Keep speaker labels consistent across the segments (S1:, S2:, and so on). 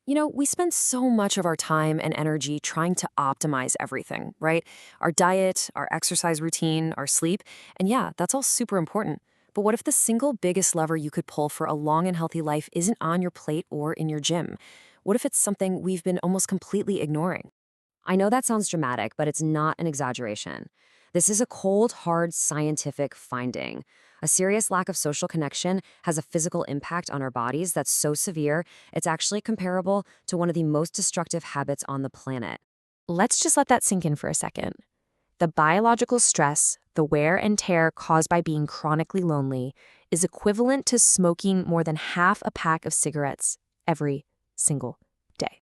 S1: We spend so much of our time and energy trying to optimize everything, right? Our diet, our exercise routine, our sleep. And yeah, that's all super important. But what if the single biggest lever you could pull for a long and healthy life isn't on your plate or in your gym? What if it's something we've been almost completely ignoring?
S2: I know that sounds dramatic, but it's not an exaggeration. This is a cold, hard scientific finding. A serious lack of social connection has a physical impact on our bodies that's so severe, it's actually comparable to one of the most destructive habits on the planet.
S3: Let's just let that sink in for a second. The biological stress, the wear and tear caused by being chronically lonely, is equivalent to smoking more than half a pack of cigarettes every single day.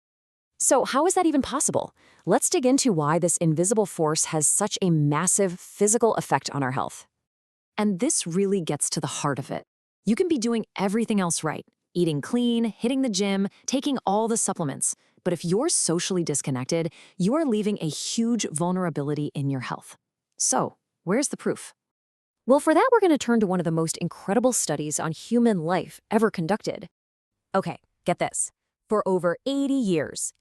S2: So, how is that even possible? Let's dig into why this invisible force has such a massive physical effect on our health. And this really gets to the heart of it. You can be doing everything else right, eating clean, hitting the gym, taking all the supplements. But if you're socially disconnected, you are leaving a huge vulnerability in your health. So, where's the proof? Well, for that, we're going to turn to one of the most incredible studies on human life ever conducted. Okay, get this. For over 80 years,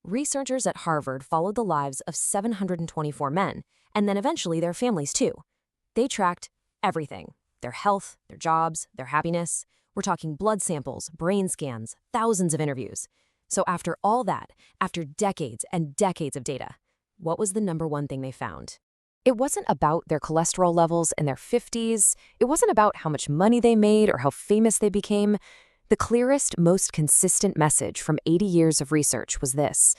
S2: researchers at Harvard followed the lives of 724 men, and then eventually their families too. They tracked everything: their health, their jobs, their happiness. We're talking blood samples, brain scans, thousands of interviews. So after all that, after decades and decades of data, what was the number one thing they found? It wasn't about their cholesterol levels in their 50s. It wasn't about how much money they made or how famous they became. The clearest, most consistent message from 80 years of research was this: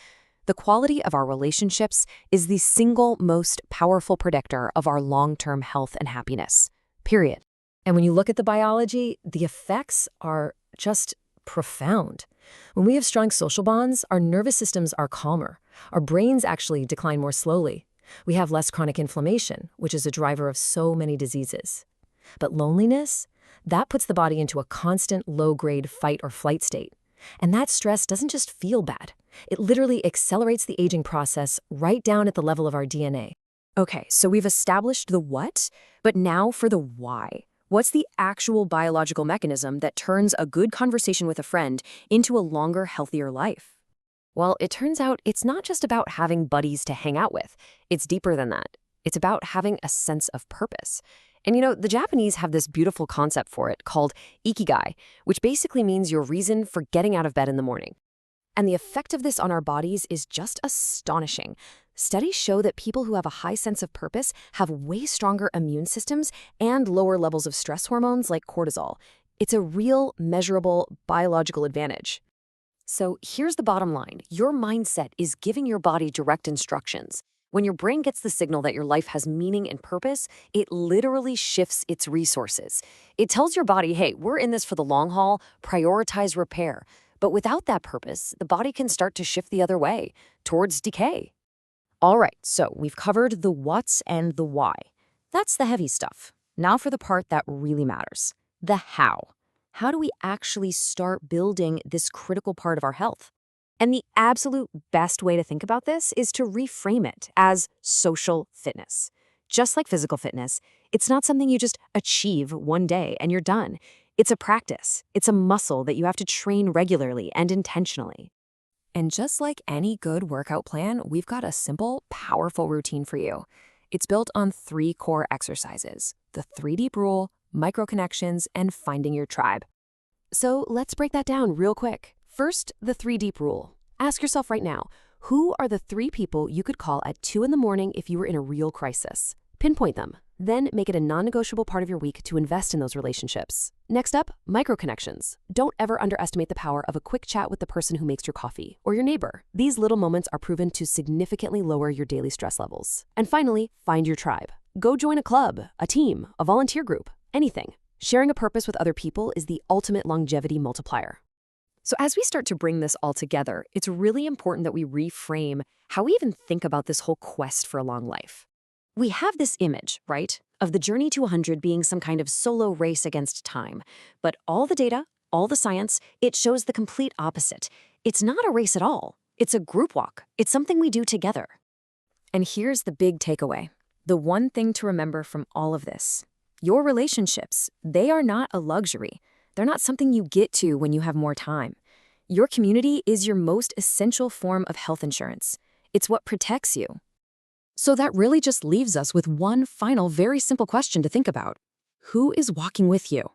S2: the quality of our relationships is the single most powerful predictor of our long-term health and happiness. Period. And when you look at the biology, the effects are just profound. When we have strong social bonds, our nervous systems are calmer. Our brains actually decline more slowly. We have less chronic inflammation, which is a driver of so many diseases. But loneliness, that puts the body into a constant low-grade fight or flight state. And that stress doesn't just feel bad. It literally accelerates the aging process right down at the level of our DNA. Okay, so we've established the what, but now for the why. What's the actual biological mechanism that turns a good conversation with a friend into a longer, healthier life? Well, it turns out it's not just about having buddies to hang out with. It's deeper than that. It's about having a sense of purpose. And the Japanese have this beautiful concept for it called ikigai, which basically means your reason for getting out of bed in the morning. And the effect of this on our bodies is just astonishing. Studies show that people who have a high sense of purpose have way stronger immune systems and lower levels of stress hormones like cortisol. It's a real, measurable biological advantage. So here's the bottom line. Your mindset is giving your body direct instructions. When your brain gets the signal that your life has meaning and purpose, it literally shifts its resources. It tells your body, hey, we're in this for the long haul, prioritize repair. But without that purpose, the body can start to shift the other way, towards decay. All right, so we've covered the what's and the why. That's the heavy stuff. Now for the part that really matters, the how. How do we actually start building this critical part of our health? And the absolute best way to think about this is to reframe it as social fitness. Just like physical fitness, it's not something you just achieve one day and you're done. It's a practice. It's a muscle that you have to train regularly and intentionally. And just like any good workout plan, we've got a simple, powerful routine for you. It's built on 3 core exercises: the 3 deep rule, micro connections, and finding your tribe. So let's break that down real quick. First, the 3 deep rule. Ask yourself right now, who are the 3 people you could call at 2 in the morning if you were in a real crisis? Pinpoint them. Then make it a non-negotiable part of your week to invest in those relationships. Next up, micro-connections. Don't ever underestimate the power of a quick chat with the person who makes your coffee or your neighbor. These little moments are proven to significantly lower your daily stress levels. And finally, find your tribe. Go join a club, a team, a volunteer group, anything. Sharing a purpose with other people is the ultimate longevity multiplier. So as we start to bring this all together, it's really important that we reframe how we even think about this whole quest for a long life. We have this image, right, of the journey to 100 being some kind of solo race against time. But all the data, all the science, it shows the complete opposite. It's not a race at all. It's a group walk. It's something we do together. And here's the big takeaway. The one thing to remember from all of this: your relationships, they are not a luxury. They're not something you get to when you have more time.
S1: Your community is your most essential form of health insurance. It's what protects you.
S2: So that really just leaves us with one final very simple question to think about. Who is walking with you?